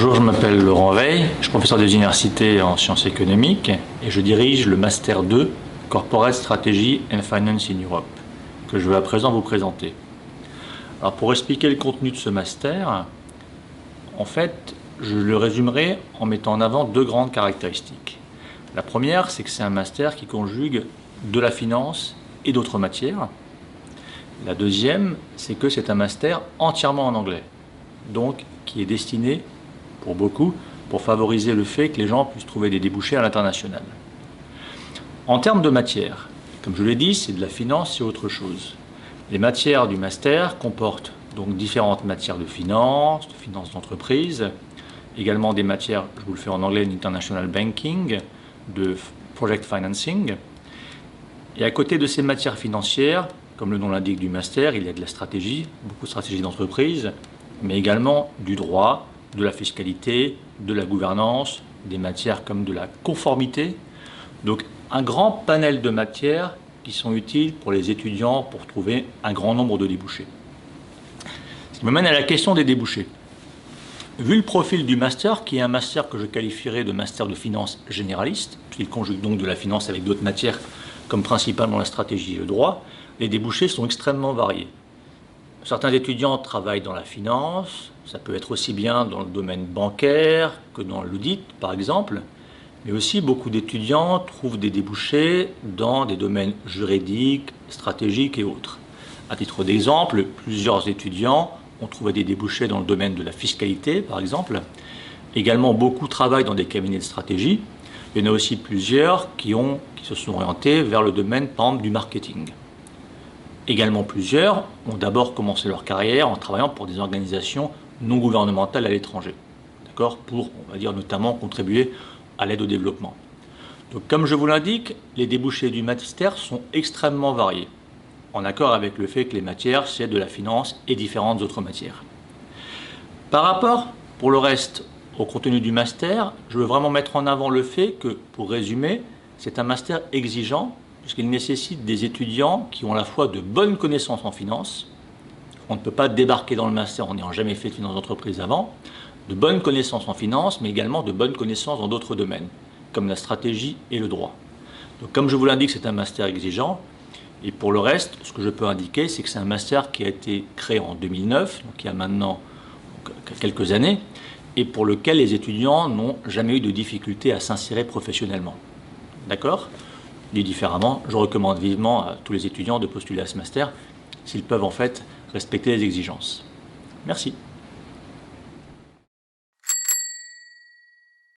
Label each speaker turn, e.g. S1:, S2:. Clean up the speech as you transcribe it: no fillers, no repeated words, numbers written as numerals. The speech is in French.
S1: Bonjour, je m'appelle Laurent Veil, je suis professeur des universités en sciences économiques et je dirige le Master 2 Corporate Strategy and Finance in Europe que je vais à présent vous présenter. Alors pour expliquer le contenu de ce master, en fait, je le résumerai en mettant en avant deux grandes caractéristiques. La première, c'est que c'est un master qui conjugue de la finance et d'autres matières. La deuxième, c'est que c'est un master entièrement en anglais, donc qui est destiné, pour beaucoup, pour favoriser le fait que les gens puissent trouver des débouchés à l'international. En termes de matière, comme je l'ai dit, c'est de la finance, c'est autre chose. Les matières du master comportent donc différentes matières de finance d'entreprise, également des matières, je vous le fais en anglais, d'international banking, de project financing. Et à côté de ces matières financières, comme le nom l'indique du master, il y a de la stratégie, beaucoup de stratégie d'entreprise, mais également du droit, de la fiscalité, de la gouvernance, des matières comme de la conformité. Donc un grand panel de matières qui sont utiles pour les étudiants pour trouver un grand nombre de débouchés. Ce qui me mène à la question des débouchés. Vu le profil du master, qui est un master que je qualifierais de master de finance généraliste, puisqu'il conjugue donc de la finance avec d'autres matières comme principalement la stratégie et le droit, les débouchés sont extrêmement variés. Certains étudiants travaillent dans la finance, ça peut être aussi bien dans le domaine bancaire que dans l'audit par exemple, mais aussi beaucoup d'étudiants trouvent des débouchés dans des domaines juridiques, stratégiques et autres. À titre d'exemple, plusieurs étudiants ont trouvé des débouchés dans le domaine de la fiscalité par exemple. Également, beaucoup travaillent dans des cabinets de stratégie. Il y en a aussi plusieurs qui se sont orientés vers le domaine par exemple du marketing. Également plusieurs ont d'abord commencé leur carrière en travaillant pour des organisations non gouvernementales à l'étranger, d'accord, pour, on va dire, notamment contribuer à l'aide au développement. Donc, comme je vous l'indique, les débouchés du master sont extrêmement variés, en accord avec le fait que les matières, c'est de la finance et différentes autres matières. Par rapport, pour le reste, au contenu du master, je veux vraiment mettre en avant le fait que, pour résumer, c'est un master exigeant, puisqu'il nécessite des étudiants qui ont à la fois de bonnes connaissances en finance, on ne peut pas débarquer dans le master en n'ayant jamais fait de finance d'entreprise avant, de bonnes connaissances en finance, mais également de bonnes connaissances dans d'autres domaines, comme la stratégie et le droit. Donc, comme je vous l'indique, c'est un master exigeant, et pour le reste, ce que je peux indiquer, c'est que c'est un master qui a été créé en 2009, donc il y a maintenant quelques années, et pour lequel les étudiants n'ont jamais eu de difficulté à s'insérer professionnellement. D'accord ? Dit différemment, je recommande vivement à tous les étudiants de postuler à ce master s'ils peuvent en fait respecter les exigences. Merci.